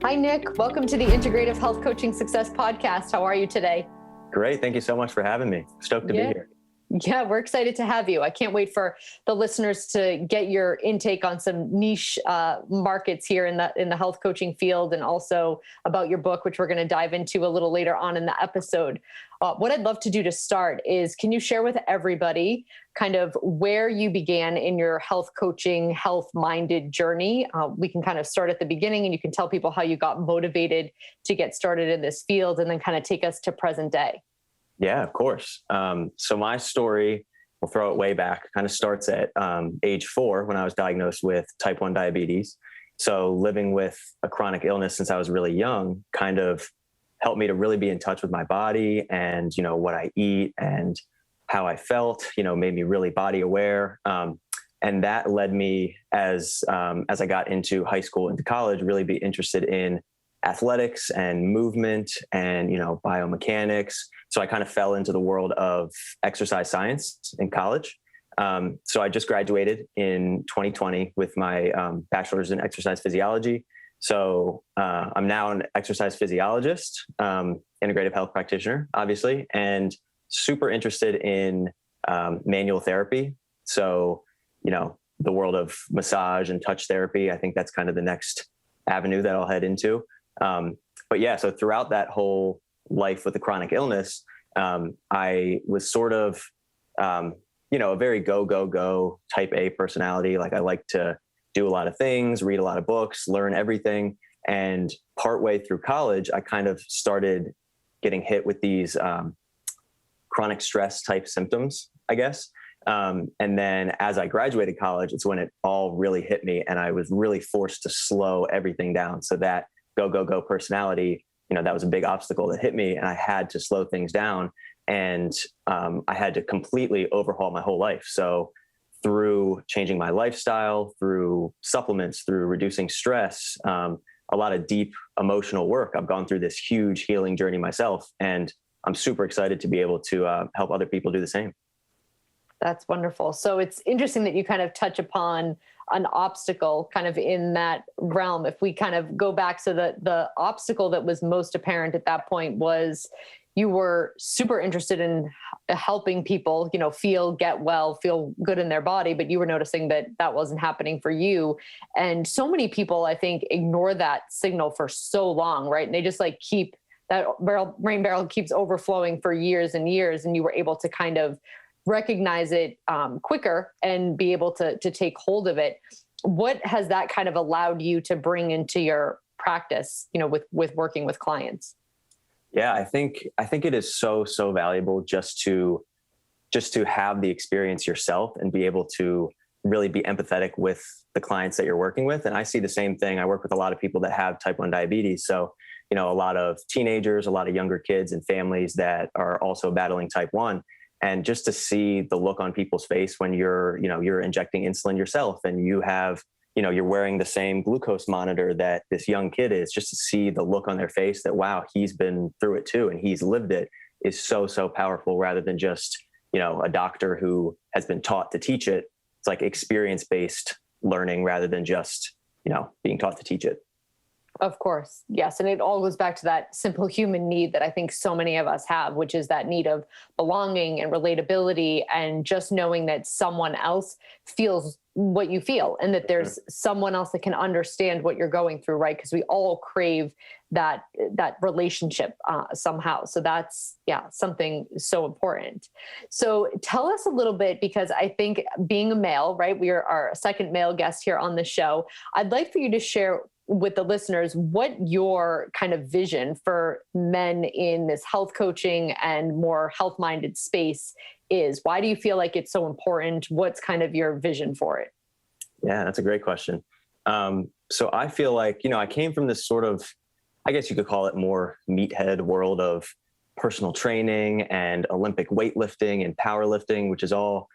Hi, Nick. Welcome to the Integrative Health Coaching Success Podcast. How are you today? Great. Thank you so much for having me. Stoked to be here. Yeah, we're excited to have you. I can't wait for the listeners to get your intake on some niche markets here in the health coaching field, and also about your book, which we're going to dive into a little later on in the episode. What I'd love to do to start is, can you share with everybody kind of where you began in your health coaching, health-minded journey? We can kind of start at the beginning, and you can tell people how you got motivated to get started in this field, and then kind of take us to present day. Yeah, of course. So my story, we'll throw it way back, kind of starts at age 4 when I was diagnosed with type 1 diabetes. So living with a chronic illness since I was really young kind of helped me to really be in touch with my body and, what I eat and how I felt, made me really body aware. And that led me as I got into high school, into college, really be interested in athletics and movement and, biomechanics. So I kind of fell into the world of exercise science in college. So I just graduated in 2020 with my bachelor's in exercise physiology. So I'm now an exercise physiologist, integrative health practitioner, obviously, and super interested in manual therapy. So, the world of massage and touch therapy, I think that's kind of the next avenue that I'll head into. But yeah, so throughout that whole life with the chronic illness, I was sort of, a very go type A personality. Like I like to do a lot of things, read a lot of books, learn everything. And partway through college, I kind of started getting hit with these chronic stress type symptoms, I guess. And then as I graduated college, it's when it all really hit me, and I was really forced to slow everything down. So that go personality, that was a big obstacle that hit me, and I had to slow things down, and I had to completely overhaul my whole life. So through changing my lifestyle, through supplements, through reducing stress, a lot of deep emotional work, I've gone through this huge healing journey myself, and I'm super excited to be able to help other people do the same. That's wonderful. So it's interesting that you kind of touch upon an obstacle kind of in that realm. If we kind of go back, so the obstacle that was most apparent at that point was you were super interested in helping people, get well, feel good in their body, but you were noticing that that wasn't happening for you. And so many people, I think, ignore that signal for so long, right? And they just keep that brain barrel keeps overflowing for years and years. And you were able to kind of recognize it quicker and be able to take hold of it. What has that kind of allowed you to bring into your practice, with working with clients? Yeah, I think it is so valuable just to have the experience yourself and be able to really be empathetic with the clients that you're working with. And I see the same thing. I work with a lot of people that have type 1 diabetes. So, a lot of teenagers, a lot of younger kids and families that are also battling type 1. And just to see the look on people's face when you're injecting insulin yourself, and you have, you're wearing the same glucose monitor that this young kid is, just to see the look on their face that, wow, he's been through it too, and he's lived it, is so powerful, rather than just, a doctor who has been taught to teach it. It's like experience-based learning rather than just, being taught to teach it. Of course. Yes. And it all goes back to that simple human need that I think so many of us have, which is that need of belonging and relatability, and just knowing that someone else feels what you feel, and that there's someone else that can understand what you're going through, right? Because we all crave that relationship somehow. So that's, something so important. So tell us a little bit, because I think being a male, right? We are our second male guest here on the show. I'd like for you to share with the listeners what your kind of vision for men in this health coaching and more health-minded space is. Why do you feel like it's so important? What's kind of your vision for it? Yeah, that's a great question. So I feel like, I came from this sort of, I guess you could call it more meathead world of personal training and Olympic weightlifting and powerlifting, which is all,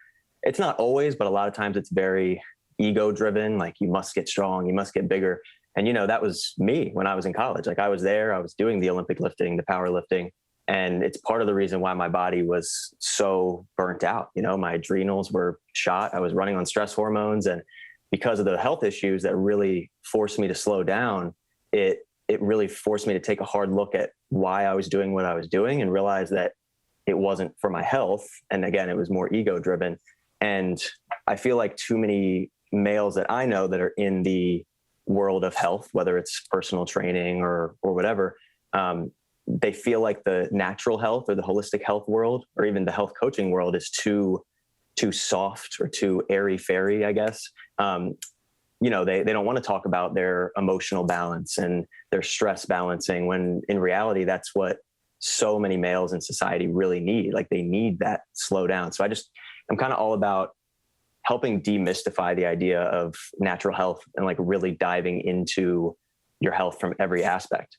it's not always, but a lot of times it's very ego driven. Like, you must get strong, you must get bigger. And, that was me when I was in college. Like, I was there, I was doing the Olympic lifting, the powerlifting. And it's part of the reason why my body was so burnt out. My adrenals were shot. I was running on stress hormones. And because of the health issues that really forced me to slow down, it it really forced me to take a hard look at why I was doing what I was doing and realize that it wasn't for my health. And again, it was more ego driven. And I feel like too many males that I know that are in the world of health, whether it's personal training or whatever, they feel like the natural health or the holistic health world, or even the health coaching world, is too soft or too airy fairy, I guess. They don't want to talk about their emotional balance and their stress balancing, when in reality, that's what so many males in society really need. Like, they need that slow down. So I'm kind of all about helping demystify the idea of natural health and like really diving into your health from every aspect.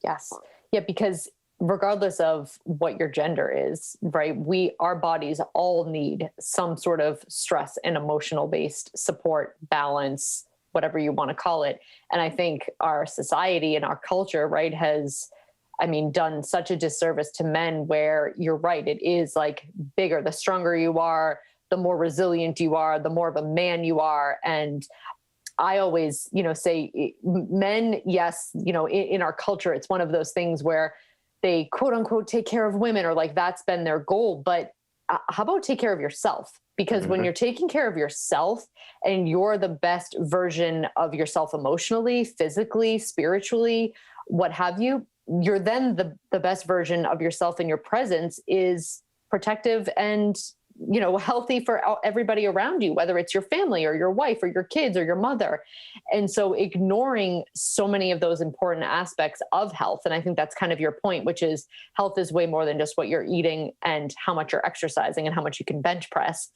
Yes. Yeah, because regardless of what your gender is, right, our bodies all need some sort of stress and emotional based support, balance, whatever you want to call it. And I think our society and our culture, right, has, done such a disservice to men, where you're right, it is like bigger. The stronger you are, the more resilient you are, the more of a man you are. And I always, say men, yes, in our culture, it's one of those things where they quote unquote take care of women, or like that's been their goal. But how about take care of yourself? Because when you're taking care of yourself and you're the best version of yourself emotionally, physically, spiritually, what have you, you're then the best version of yourself, and your presence is protective and healthy for everybody around you, whether it's your family or your wife or your kids or your mother. And so ignoring so many of those important aspects of health. And I think that's kind of your point, which is health is way more than just what you're eating and how much you're exercising and how much you can bench press.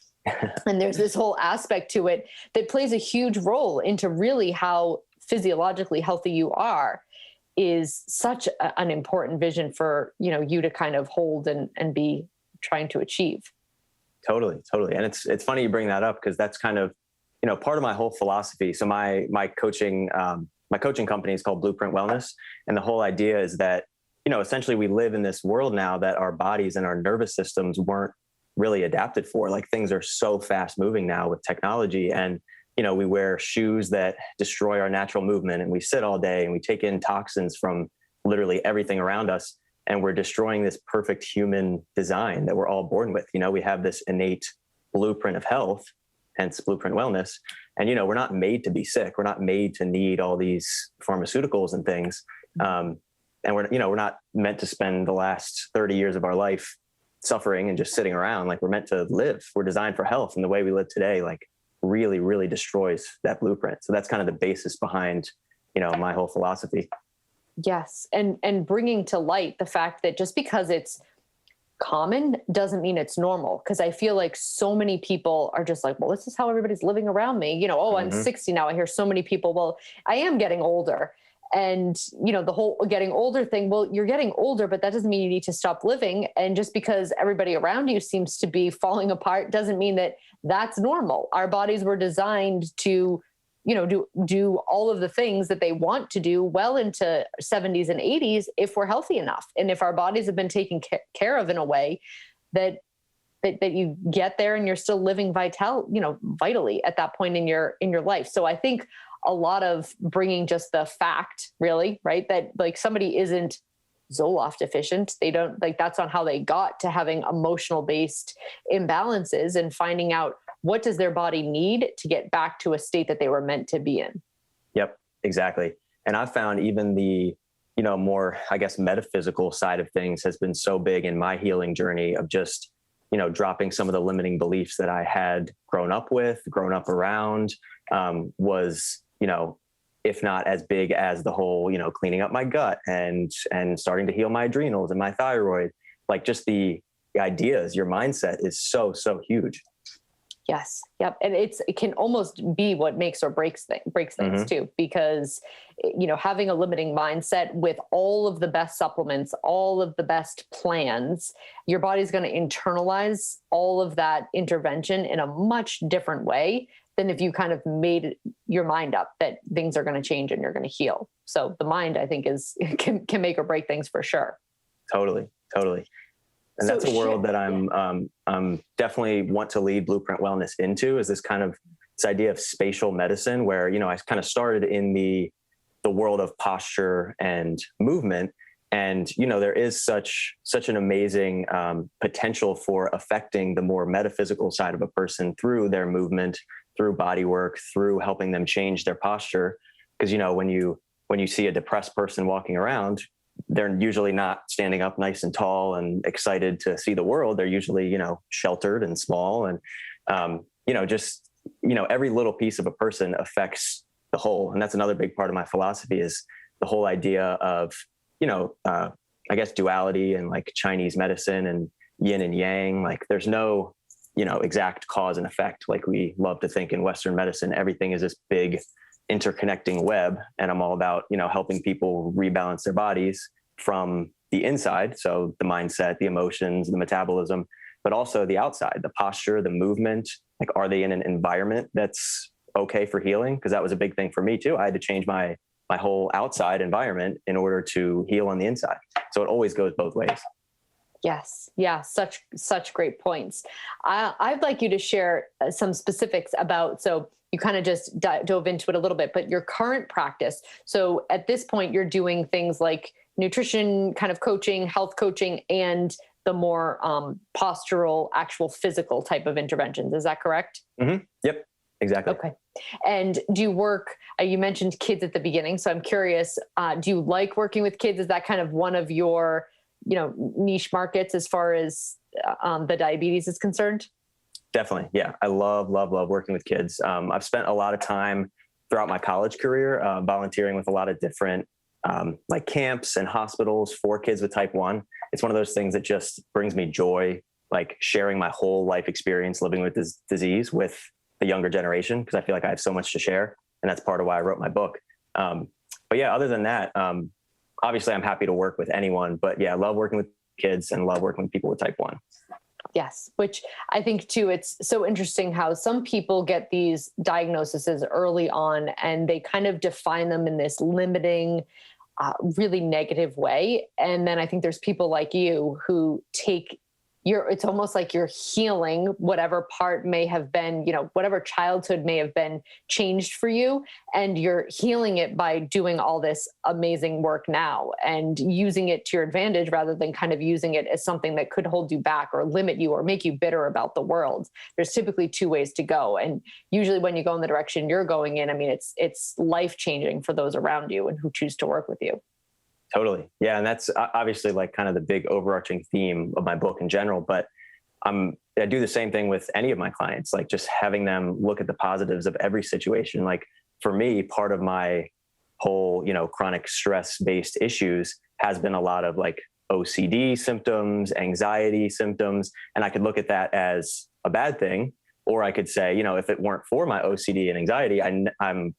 And there's this whole aspect to it that plays a huge role into really how physiologically healthy you are, is such an important vision for, you to kind of hold and be trying to achieve. Totally. And it's funny you bring that up, because that's kind of, part of my whole philosophy. So my coaching company is called Blueprint Wellness. And the whole idea is that, essentially we live in this world now that our bodies and our nervous systems weren't really adapted for. Like, things are so fast moving now with technology, and, we wear shoes that destroy our natural movement, and we sit all day and we take in toxins from literally everything around us. And we're destroying this perfect human design that we're all born with. We have this innate blueprint of health, hence Blueprint Wellness. And, we're not made to be sick. We're not made to need all these pharmaceuticals and things. And we're not meant to spend the last 30 years of our life suffering and just sitting around. Like, we're meant to live. We're designed for health. And the way we live today, like, really, really destroys that blueprint. So that's kind of the basis behind, my whole philosophy. Yes. And bringing to light the fact that just because it's common doesn't mean it's normal. Because I feel like so many people are just like, well, this is how everybody's living around me. I'm 60 now. I hear so many people, well, I am getting older. And, the whole getting older thing, well, you're getting older, but that doesn't mean you need to stop living. And just because everybody around you seems to be falling apart doesn't mean that that's normal. Our bodies were designed to do all of the things that they want to do well into 70s and 80s if we're healthy enough. And if our bodies have been taken care of in a way that you get there and you're still living vitally at that point in your life. So I think a lot of bringing just the fact, really, right, that like somebody isn't Zoloft deficient. They don't, like, that's on how they got to having emotional based imbalances, and finding out what does their body need to get back to a state that they were meant to be in. Yep, exactly. And I've found even the, more, I guess, metaphysical side of things has been so big in my healing journey of just, dropping some of the limiting beliefs that I had grown up around, was, if not as big as the whole, cleaning up my gut and starting to heal my adrenals and my thyroid. Like, just the ideas, your mindset is so huge. Yes. Yep. And it can almost be what makes or breaks things too, because, having a limiting mindset with all of the best supplements, all of the best plans, your body's going to internalize all of that intervention in a much different way than if you kind of made your mind up that things are going to change and you're going to heal. So the mind, I think, can make or break things for sure. Totally. And that's a world that I'm definitely want to lead Blueprint Wellness into, is this idea of spatial medicine, where, I kind of started in the the world of posture and movement. And, there is such an amazing potential for affecting the more metaphysical side of a person through their movement, through body work, through helping them change their posture. Because, when you see a depressed person walking around, they're usually not standing up nice and tall and excited to see the world. They're usually, sheltered and small. And, every little piece of a person affects the whole. And that's another big part of my philosophy, is the whole idea of, I guess duality and like Chinese medicine and yin and yang. Like there's no, exact cause and effect. Like we love to think in Western medicine, everything is this big interconnecting web. And I'm all about, helping people rebalance their bodies from the inside. So the mindset, the emotions, the metabolism, but also the outside, the posture, the movement. Like, are they in an environment that's okay for healing? Because that was a big thing for me too. I had to change my whole outside environment in order to heal on the inside. So it always goes both ways. Yes. Yeah. Such great points. I'd like you to share some specifics about, so you kind of just dove into it a little bit, but your current practice. So at this point, you're doing things like nutrition kind of coaching, health coaching, and the more postural, actual physical type of interventions. Is that correct? Mm-hmm. Yep. Exactly. Okay. And do you work, you mentioned kids at the beginning. So I'm curious, do you like working with kids? Is that kind of one of your, niche markets as far as the diabetes is concerned? Definitely. Yeah. I love working with kids. I've spent a lot of time throughout my college career, volunteering with a lot of different like camps and hospitals for kids with type 1. It's one of those things that just brings me joy, like sharing my whole life experience living with this disease with the younger generation, because I feel like I have so much to share. And that's part of why I wrote my book. But yeah, other than that, obviously I'm happy to work with anyone, but yeah, I love working with kids and love working with people with type 1. Yes, which I think too, it's so interesting how some people get these diagnoses early on and they kind of define them in this limiting, really negative way. And then I think there's people like you who take it's almost like you're healing whatever part may have been, whatever childhood may have been changed for you. And you're healing it by doing all this amazing work now and using it to your advantage rather than kind of using it as something that could hold you back or limit you or make you bitter about the world. There's typically two ways to go. And usually when you go in the direction you're going in, I mean, it's life-changing for those around you and who choose to work with you. Totally. Yeah. And that's obviously like kind of the big overarching theme of my book in general, but I do the same thing with any of my clients, like just having them look at the positives of every situation. Like for me, part of my whole, chronic stress-based issues has been a lot of like OCD symptoms, anxiety symptoms. And I could look at that as a bad thing. Or I could say, if it weren't for my OCD and anxiety, I'm,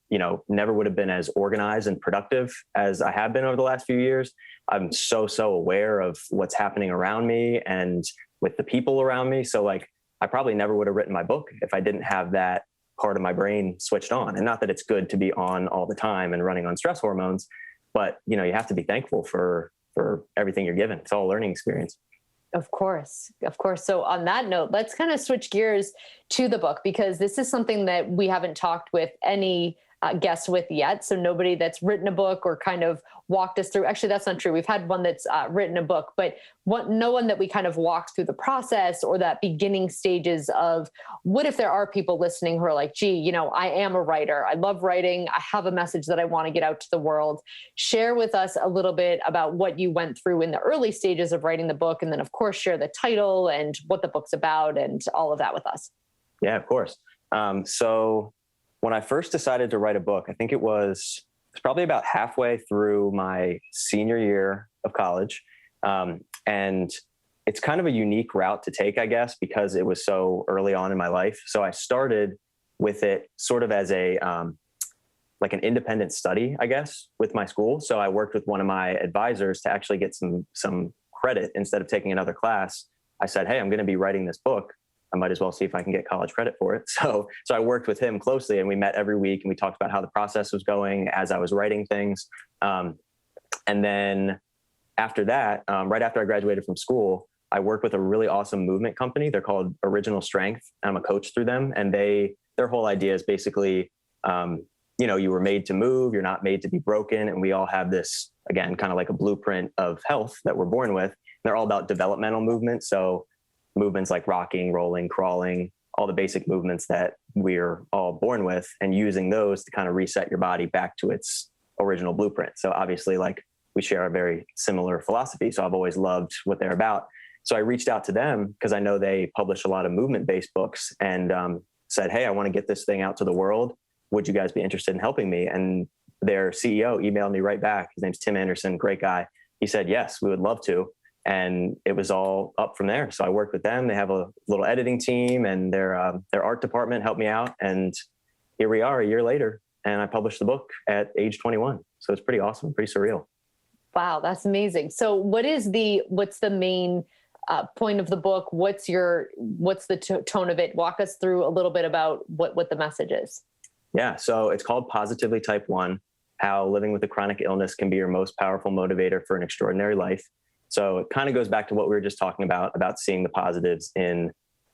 never would have been as organized and productive as I have been over the last few years. I'm so aware of what's happening around me and with the people around me. So like, I probably never would have written my book if I didn't have that part of my brain switched on. And not that it's good to be on all the time and running on stress hormones, but you have to be thankful for everything you're given. It's all a learning experience. Of course. So on that note, let's kind of switch gears to the book, because this is something that we haven't talked with any guests with yet. So nobody that's written a book or kind of walked us through. Actually, that's not true. We've had one that's written a book, but no one that we kind of walked through the process or that beginning stages of what if there are people listening who are like, gee, I am a writer. I love writing. I have a message that I want to get out to the world. Share with us a little bit about what you went through in the early stages of writing the book. And then of course, share the title and what the book's about and all of that with us. Yeah, of course. So when I first decided to write a book, I think it was probably about halfway through my senior year of college. And it's kind of a unique route to take, I guess, because it was so early on in my life. So I started with it sort of as a, like an independent study, I guess, with my school. So I worked with one of my advisors to actually get some credit instead of taking another class. I said, hey, I'm going to be writing this book. I might as well see if I can get college credit for it. So I worked with him closely and we met every week and we talked about how the process was going as I was writing things. And then after that, right after I graduated from school, I worked with a really awesome movement company. They're called Original Strength. I'm a coach through them. And their whole idea is basically you were made to move, you're not made to be broken. And we all have this, again, kind of like a blueprint of health that we're born with. They're all about developmental movements. So movements like rocking, rolling, crawling, all the basic movements that we're all born with, and using those to kind of reset your body back to its original blueprint. So obviously, like, we share a very similar philosophy. So I've always loved what they're about. So I reached out to them because I know they publish a lot of movement-based books, and said, hey, I want to get this thing out to the world. Would you guys be interested in helping me? And their CEO emailed me right back. His name's Tim Anderson, great guy. He said, yes, we would love to. And it was all up from there. So I worked with them. They have a little editing team, and their art department helped me out. And here we are a year later, and I published the book at age 21. So it's pretty awesome, pretty surreal. Wow, that's amazing. So what's the main point of the book? What's the tone of it? Walk us through a little bit about what the message is. Yeah. So it's called Positively Type 1, How Living with a Chronic Illness Can Be Your Most Powerful Motivator for an Extraordinary Life. So it kind of goes back to what we were just talking about seeing the positives in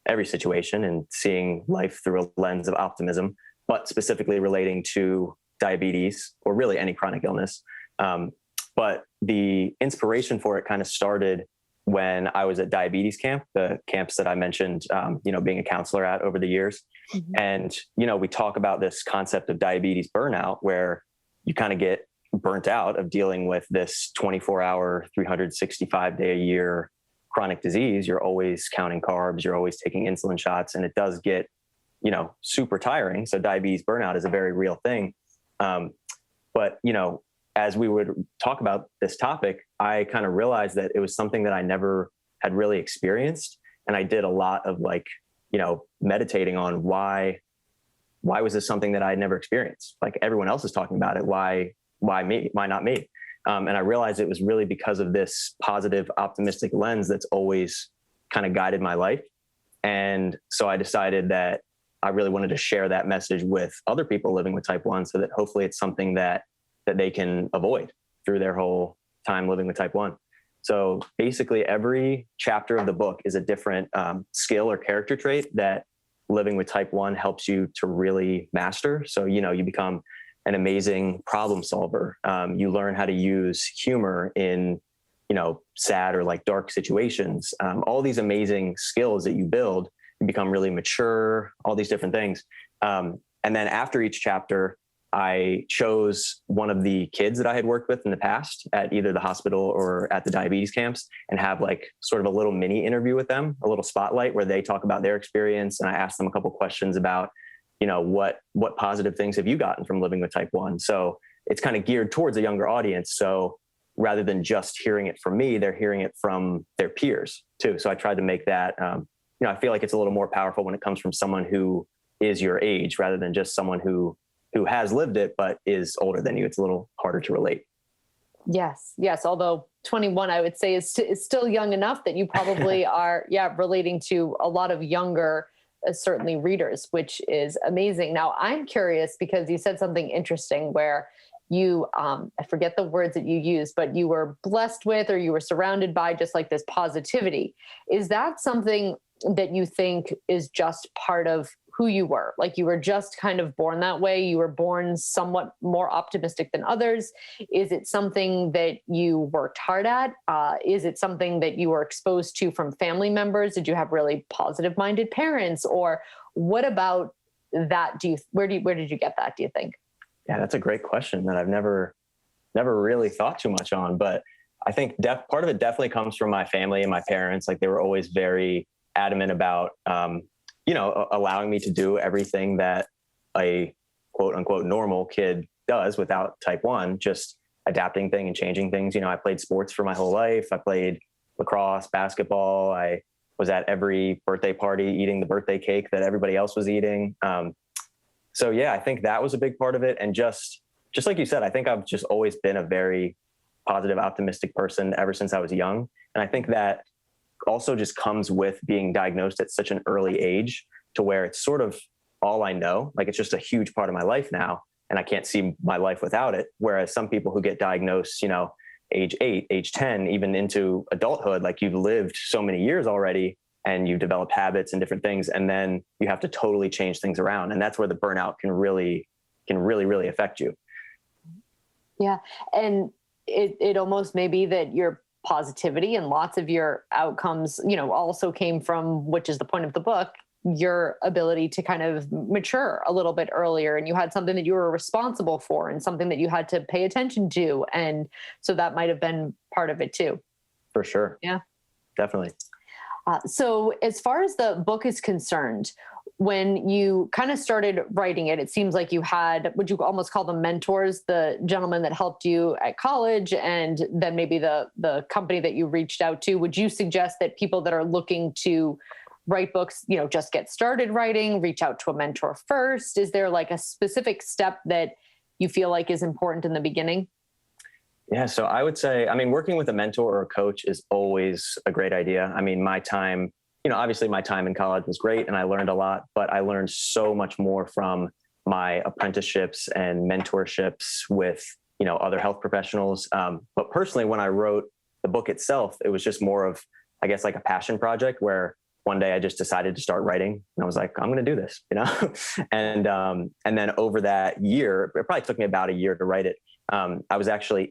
every situation and seeing life through a lens of optimism, but specifically relating to diabetes, or really any chronic illness. But the inspiration for it kind of started when I was at diabetes camp, the camps that I mentioned, being a counselor at over the years. Mm-hmm. And, we talk about this concept of diabetes burnout, where you kind of get burnt out of dealing with this 24-hour, 365-day a year chronic disease. You're always counting carbs, you're always taking insulin shots, and it does get, super tiring. So diabetes burnout is a very real thing. But, as we would talk about this topic, I kind of realized that it was something that I never had really experienced. And I did a lot of meditating on why was this something that I had never experienced? Like, everyone else is talking about it. Why me? Why not me? And I realized it was really because of this positive, optimistic lens that's always kind of guided my life. And so I decided that I really wanted to share that message with other people living with type 1, so that hopefully it's something that they can avoid through their whole time living with type 1. So basically every chapter of the book is a different skill or character trait that living with type 1 helps you to really master. So, you become an amazing problem solver. You learn how to use humor in, sad or like dark situations. All these amazing skills that you build, you become really mature, all these different things. And then after each chapter, I chose one of the kids that I had worked with in the past at either the hospital or at the diabetes camps, and have like sort of a little mini interview with them, a little spotlight where they talk about their experience. And I asked them a couple questions about, what positive things have you gotten from living with type 1? So it's kind of geared towards a younger audience. So rather than just hearing it from me, they're hearing it from their peers too. So I tried to make that, I feel like it's a little more powerful when it comes from someone who is your age, rather than just someone who has lived it, but is older than you. It's a little harder to relate. Yes. Although 21, I would say is still young enough that you probably are, relating to a lot of younger, certainly readers, which is amazing. Now I'm curious, because you said something interesting where you, I forget the words that you used, but you were blessed with, or you were surrounded by just like this positivity. Is that something that you think is just part of who you were? Like, you were just kind of born that way? You were born somewhat more optimistic than others? Is it something that you worked hard at? Is it something that you were exposed to from family members? Did you have really positive minded parents? Or what about that? Where did you get that, do you think? Yeah, that's a great question that I've never really thought too much on. But I think part of it definitely comes from my family and my parents. Like, they were always very adamant about, allowing me to do everything that a quote unquote normal kid does without type 1, just adapting things and changing things. I played sports for my whole life. I played lacrosse, basketball. I was at every birthday party eating the birthday cake that everybody else was eating. So yeah, I think that was a big part of it. And just like you said, I think I've just always been a very positive, optimistic person ever since I was young. And I think that also just comes with being diagnosed at such an early age, to where it's sort of all I know. Like, it's just a huge part of my life now, and I can't see my life without it. Whereas some people who get diagnosed, age 8, age 10, even into adulthood, like, you've lived so many years already and you've developed habits and different things, and then you have to totally change things around. And that's where the burnout can really can really, really affect you. Yeah. And it almost may be that your positivity and lots of your outcomes, also came from, which is the point of the book, your ability to kind of mature a little bit earlier, and you had something that you were responsible for and something that you had to pay attention to. And so that might have been part of it too. For sure. Yeah, definitely. So as far as the book is concerned, when you kind of started writing it, it seems like you had, would you almost call them mentors, the gentleman that helped you at college, and then maybe the company that you reached out to? Would you suggest that people that are looking to write books, just get started writing, reach out to a mentor first? Is there like a specific step that you feel like is important in the beginning? Yeah. So I would say, working with a mentor or a coach is always a great idea. My time, obviously my time in college was great and I learned a lot, but I learned so much more from my apprenticeships and mentorships with, other health professionals. But personally, when I wrote the book itself, it was just more of, I guess, like a passion project where one day I just decided to start writing and I was like, I'm going to do this, and then over that year, it probably took me about a year to write it. I was actually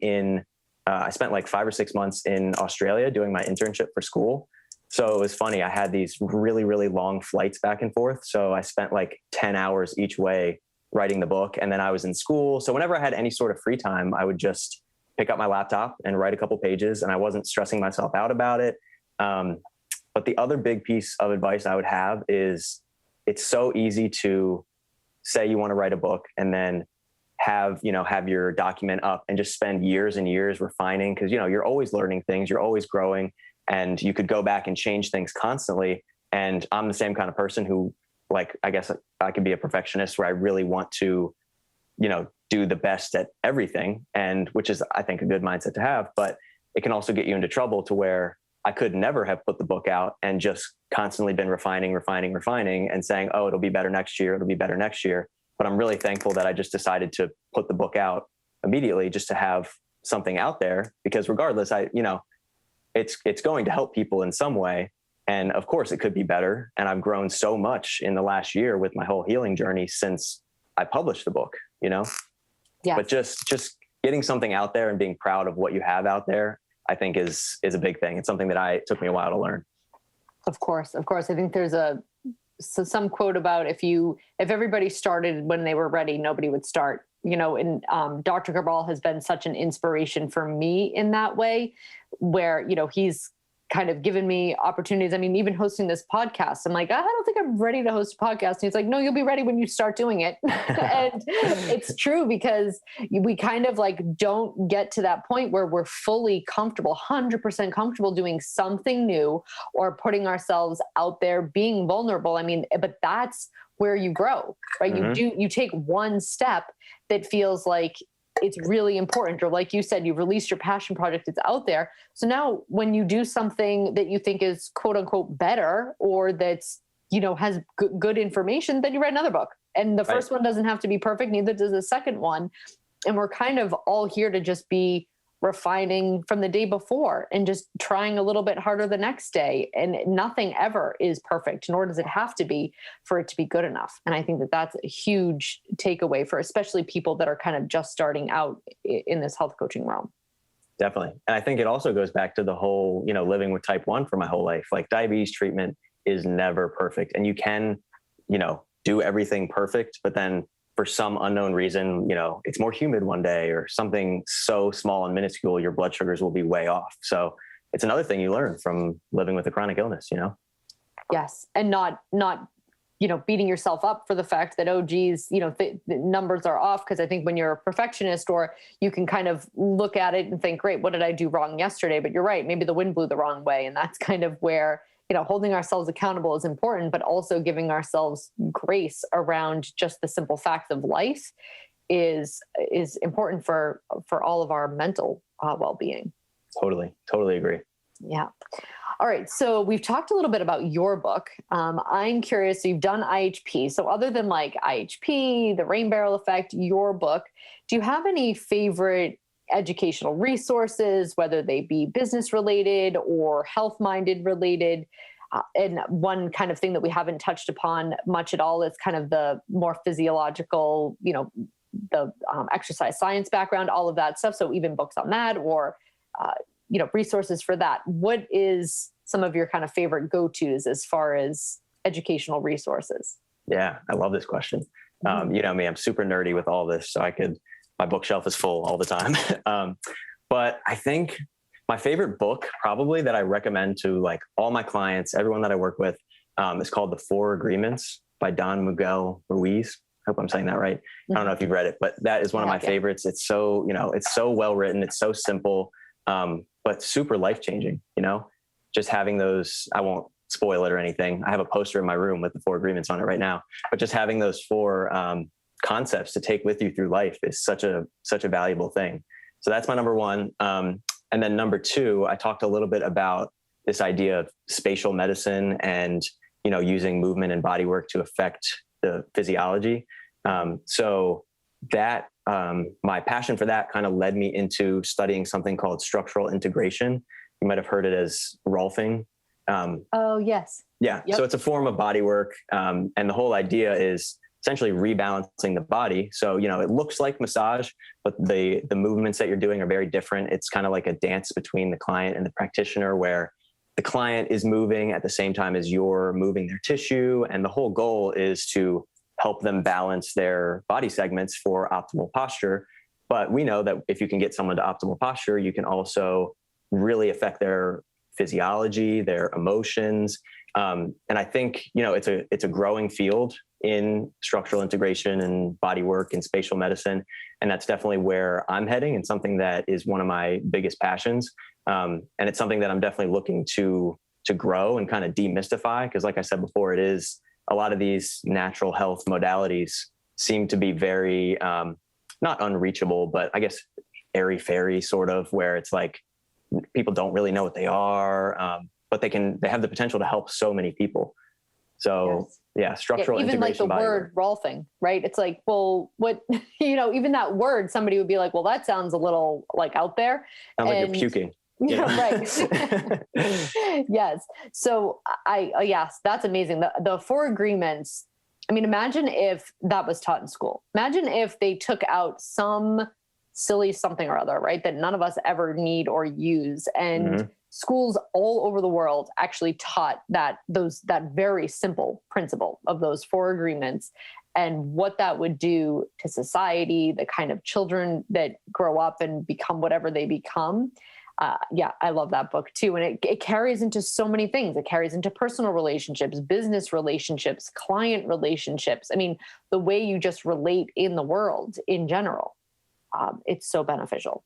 I spent like 5 or 6 months in Australia doing my internship for school. So it was funny. I had these really, really long flights back and forth. So I spent like 10 hours each way writing the book. And then I was in school. So whenever I had any sort of free time, I would just pick up my laptop and write a couple pages, and I wasn't stressing myself out about it. But the other big piece of advice I would have is it's so easy to say you want to write a book and then have your document up and just spend years and years refining, because, you're always learning things, you're always growing, and you could go back and change things constantly. And I'm the same kind of person who, like, I guess I could be a perfectionist where I really want to, do the best at everything, and which is, I think, a good mindset to have, but it can also get you into trouble to where I could never have put the book out and just constantly been refining and saying, oh, it'll be better next year. But I'm really thankful that I just decided to put the book out immediately just to have something out there, because regardless, it's going to help people in some way. And of course it could be better. And I've grown so much in the last year with my whole healing journey since I published the book, Yeah. But just getting something out there and being proud of what you have out there, I think is a big thing. It's something that took me a while to learn. Of course. I think there's some quote about if everybody started when they were ready, nobody would start, and Dr. Cabral has been such an inspiration for me in that way, where, he's kind of given me opportunities. Even hosting this podcast, I'm like, I don't think I'm ready to host a podcast. And he's like, no, you'll be ready when you start doing it. And it's true, because we kind of like don't get to that point where we're fully comfortable, 100% comfortable doing something new or putting ourselves out there, being vulnerable. But that's where you grow, right? Mm-hmm. You take one step that feels like it's really important, or like you said, you've released your passion project, it's out there. So now when you do something that you think is quote unquote better, or that's, has good information, then you write another book. And the first one doesn't have to be perfect, neither does the second one. And we're kind of all here to just be refining from the day before and just trying a little bit harder the next day. And nothing ever is perfect, nor does it have to be for it to be good enough. And I think that that's a huge takeaway for especially people that are kind of just starting out in this health coaching realm. Definitely. And I think it also goes back to the whole, living with type 1 for my whole life. Like, diabetes treatment is never perfect. And you can, do everything perfect, but then for some unknown reason, it's more humid one day or something so small and minuscule, your blood sugars will be way off. So it's another thing you learn from living with a chronic illness, Yes. And not, beating yourself up for the fact that, oh, geez, the numbers are off. Cause I think when you're a perfectionist, or you can kind of look at it and think, great, what did I do wrong yesterday? But you're right. Maybe the wind blew the wrong way. And that's kind of where, holding ourselves accountable is important, but also giving ourselves grace around just the simple facts of life is important for all of our mental well-being. Totally agree. Yeah. All right. So we've talked a little bit about your book. I'm curious. So you've done IHP. So other than like IHP, the Rain Barrel Effect, your book, do you have any favorite educational resources, whether they be business related or health minded related? And one kind of thing that we haven't touched upon much at all is kind of the more physiological, the exercise science background, all of that stuff. So even books on that, or resources for that. What is some of your kind of favorite go-tos as far as educational resources? Yeah, I love this question. You know me, I'm super nerdy with all this, so my bookshelf is full all the time. But I think my favorite book probably that I recommend to like all my clients, everyone that I work with, is called The Four Agreements by Don Miguel Ruiz. I hope I'm saying that right. I don't know if you've read it, but that is one of my favorites. It's so, it's so well written. It's so simple, but super life-changing, just having those, I won't spoil it or anything. I have a poster in my room with the Four Agreements on it right now, but just having those four concepts to take with you through life is such a valuable thing. So that's my number one. And then number two, I talked a little bit about this idea of spatial medicine and, using movement and body work to affect the physiology. So that my passion for that kind of led me into studying something called structural integration. You might have heard it as Rolfing. Oh, yes. Yeah. Yep. So it's a form of body work. And the whole idea is essentially rebalancing the body. So, it looks like massage, but the movements that you're doing are very different. It's kind of like a dance between the client and the practitioner, where the client is moving at the same time as you're moving their tissue. And the whole goal is to help them balance their body segments for optimal posture. But we know that if you can get someone to optimal posture, you can also really affect their physiology, their emotions. And I think, it's a growing field in structural integration and body work and spatial medicine. And that's definitely where I'm heading, and something that is one of my biggest passions. And it's something that I'm definitely looking to grow and kind of demystify. Because like I said before, it is a lot of these natural health modalities seem to be very, not unreachable, but I guess airy-fairy sort of, where it's like people don't really know what they are, but they have the potential to help so many people. So structural even integration. Even like the word Rolfing, right? It's like, well, what, even that word, somebody would be like, well, that sounds a little like out there. Sounds like you're puking. Right. Yes. So yes, that's amazing. The Four Agreements. I mean, imagine if that was taught in school. Imagine if they took out some silly something or other, right, that none of us ever need or use. And schools all over the world actually taught that very simple principle of those Four Agreements, and what that would do to society, the kind of children that grow up and become whatever they become. I love that book too. And it carries into so many things. It carries into personal relationships, business relationships, client relationships. I mean, the way you just relate in the world in general. It's so beneficial.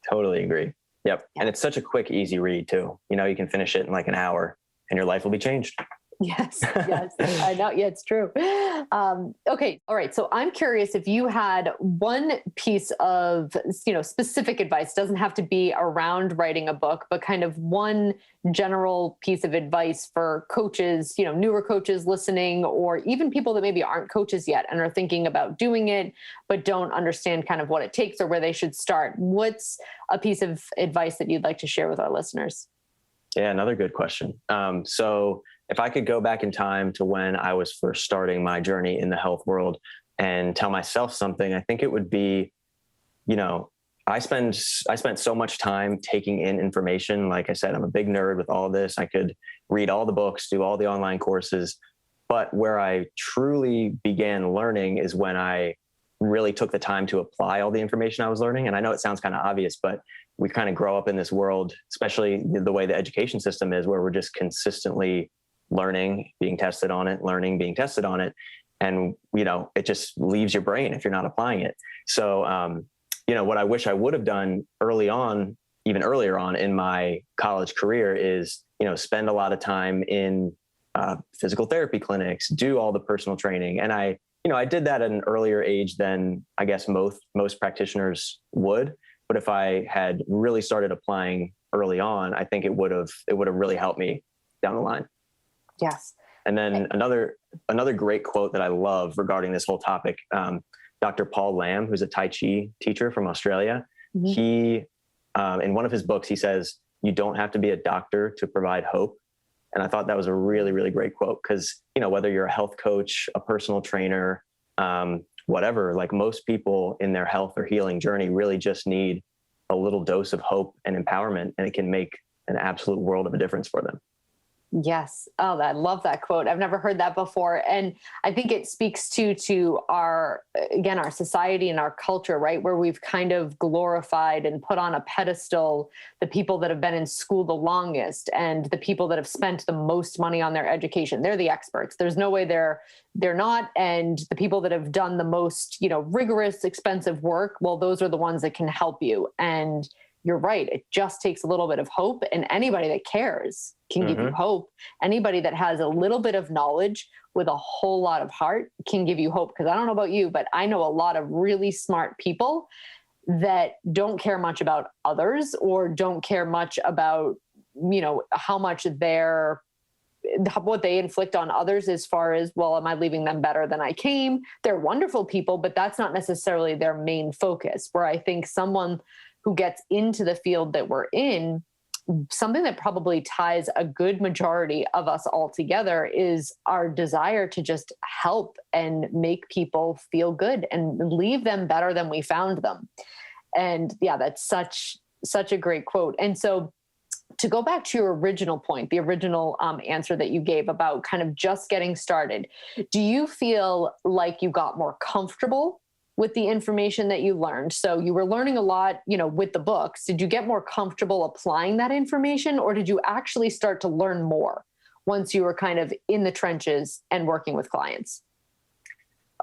Totally agree. Yep. Yeah. And it's such a quick, easy read too. You can finish it in like an hour and your life will be changed. Yes. I know. Yeah, it's true. Okay. All right. So I'm curious if you had one piece of, specific advice. Doesn't have to be around writing a book, but kind of one general piece of advice for coaches, newer coaches listening, or even people that maybe aren't coaches yet and are thinking about doing it, but don't understand kind of what it takes or where they should start. What's a piece of advice that you'd like to share with our listeners? Yeah, another good question. So if I could go back in time to when I was first starting my journey in the health world and tell myself something, I think it would be, I spent so much time taking in information. Like I said, I'm a big nerd with all this. I could read all the books, do all the online courses, but where I truly began learning is when I really took the time to apply all the information I was learning. And I know it sounds kind of obvious, but we kind of grow up in this world, especially the way the education system is, where we're just consistently learning, being tested on it, learning, being tested on it. And, it just leaves your brain if you're not applying it. So, what I wish I would have done early on, even earlier on in my college career is, spend a lot of time in physical therapy clinics, do all the personal training. And I did that at an earlier age than I guess most practitioners would. But if I had really started applying early on, I think it would have really helped me down the line. Yes. And then another great quote that I love regarding this whole topic, Dr. Paul Lam, who's a Tai Chi teacher from Australia, he, in one of his books, he says, "You don't have to be a doctor to provide hope." And I thought that was a really, really great quote because, whether you're a health coach, a personal trainer, whatever, like most people in their health or healing journey really just need a little dose of hope and empowerment, and it can make an absolute world of a difference for them. Yes. Oh, I love that quote. I've never heard that before. And I think it speaks to our, again, our society and our culture, right? Where we've kind of glorified and put on a pedestal the people that have been in school the longest and the people that have spent the most money on their education. They're the experts. There's no way they're not. And the people that have done the most, rigorous, expensive work, well, those are the ones that can help you. And you're right. It just takes a little bit of hope, and anybody that cares can give you hope. Anybody that has a little bit of knowledge with a whole lot of heart can give you hope. Because I don't know about you, but I know a lot of really smart people that don't care much about others, or don't care much about, how much what they inflict on others as far as, well, am I leaving them better than I came? They're wonderful people, but that's not necessarily their main focus. Where I think someone who gets into the field that we're in, something that probably ties a good majority of us all together is our desire to just help and make people feel good and leave them better than we found them. And yeah, that's such a great quote. And so to go back to your original point, the original answer that you gave about kind of just getting started, do you feel like you got more comfortable with the information that you learned? So you were learning a lot, with the books. Did you get more comfortable applying that information, or did you actually start to learn more once you were kind of in the trenches and working with clients?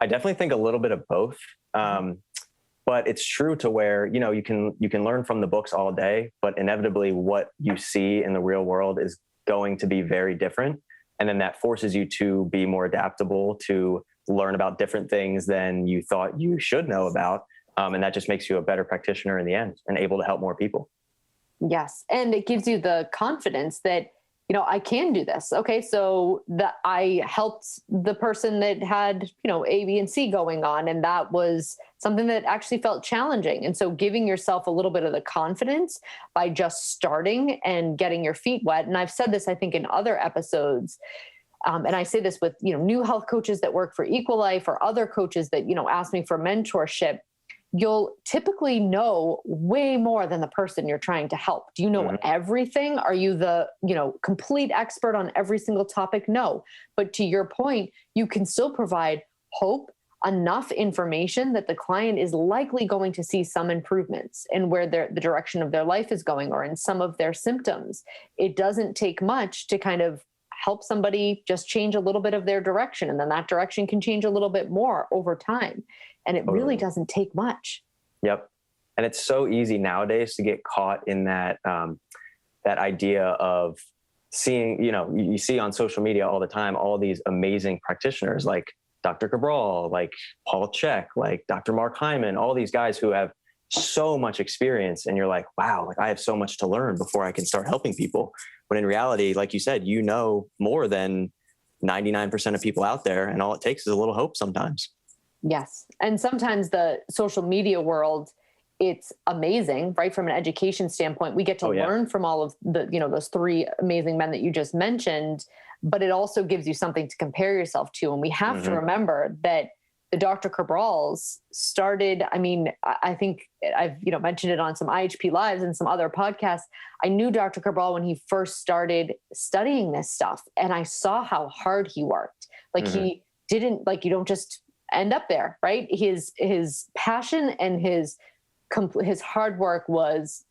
I definitely think a little bit of both. But it's true to where, you can learn from the books all day, but inevitably what you see in the real world is going to be very different. And then that forces you to be more adaptable, to learn about different things than you thought you should know about. And that just makes you a better practitioner in the end and able to help more people. Yes. And it gives you the confidence that, I can do this. Okay. So I helped the person that had, A, B, and C going on. And that was something that actually felt challenging. And so giving yourself a little bit of the confidence by just starting and getting your feet wet. And I've said this, I think, in other episodes. And I say this with, new health coaches that work for Equalife, or other coaches that, ask me for mentorship. You'll typically know way more than the person you're trying to help. Do you know everything? Are you the, complete expert on every single topic? No. But to your point, you can still provide hope, enough information that the client is likely going to see some improvements in where the direction of their life is going, or in some of their symptoms. It doesn't take much to kind of help somebody just change a little bit of their direction. And then that direction can change a little bit more over time. And it really doesn't take much. Yep. And it's so easy nowadays to get caught in that, that idea of seeing, you see on social media all the time, all these amazing practitioners like Dr. Cabral, like Paul Chek, like Dr. Mark Hyman, all these guys who have so much experience. And you're like, wow, like I have so much to learn before I can start helping people. When in reality, like you said, more than 99% of people out there. And all it takes is a little hope sometimes. Yes. And sometimes the social media world, it's amazing, right? From an education standpoint, we get to learn from all of the, those three amazing men that you just mentioned, but it also gives you something to compare yourself to. And we have to remember that the Dr. Cabrals started, I think I've, mentioned it on some IHP Lives and some other podcasts. I knew Dr. Cabral when he first started studying this stuff, and I saw how hard he worked. Like he didn't, you don't just end up there, right? His passion and his hard work was,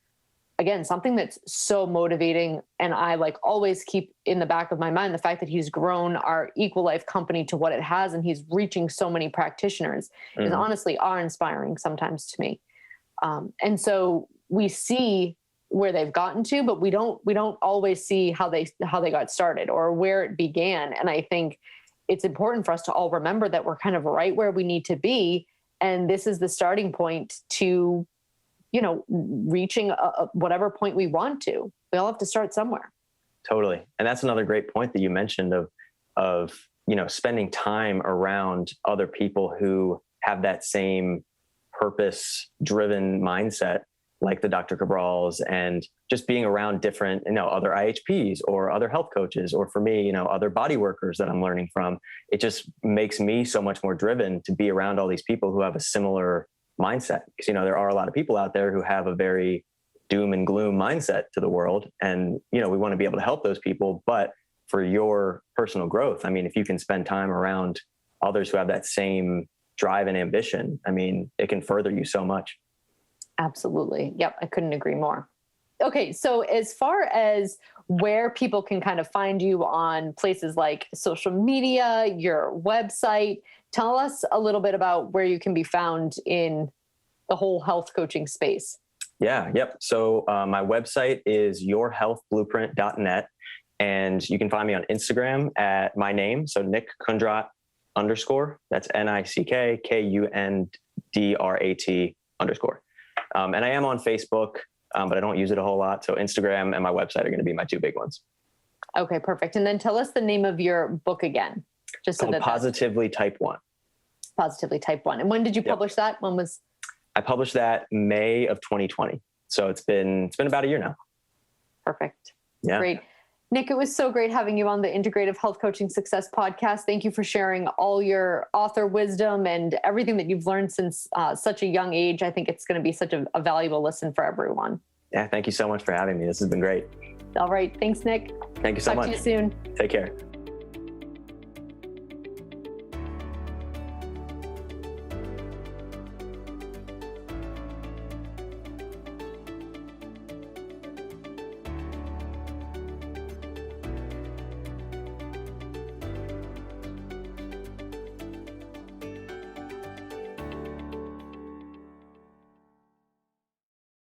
again, something that's so motivating. And I always keep in the back of my mind the fact that he's grown our Equalife company to what it has, and he's reaching so many practitioners is honestly awe-inspiring sometimes to me. And so we see where they've gotten to, but we don't always see how they got started or where it began. And I think it's important for us to all remember that we're kind of right where we need to be. And this is the starting point to, reaching whatever point we want to. We all have to start somewhere. Totally. And that's another great point that you mentioned of spending time around other people who have that same purpose driven mindset. like the Dr. Cabrals, and just being around different, other IHPs or other health coaches, or for me, other body workers that I'm learning from. It just makes me so much more driven to be around all these people who have a similar mindset. Because, there are a lot of people out there who have a very doom and gloom mindset to the world. And, we want to be able to help those people. But for your personal growth, I mean, if you can spend time around others who have that same drive and ambition, I mean, it can further you so much. Absolutely. Yep. I couldn't agree more. Okay. So as far as where people can kind of find you on places like social media, your website, tell us a little bit about where you can be found in the whole health coaching space. Yeah. Yep. So my website is yourhealthblueprint.net, and you can find me on Instagram at my name. So Nick Kundrat _. That's NickKundrat_. And I am on Facebook, but I don't use it a whole lot. So Instagram and my website are going to be my two big ones. Okay, perfect. And then tell us the name of your book again. Just so that Positively Type 1. Positively Type 1. And when did you publish that? I published that May of 2020. So it's been about a year now. Perfect. Yeah. Great. Nick, it was so great having you on the Integrative Health Coaching Success podcast. Thank you for sharing all your author wisdom and everything that you've learned since such a young age. I think it's going to be such a valuable listen for everyone. Yeah, thank you so much for having me. This has been great. All right. Thanks, Nick. Thank you so much. Talk to you soon. Take care.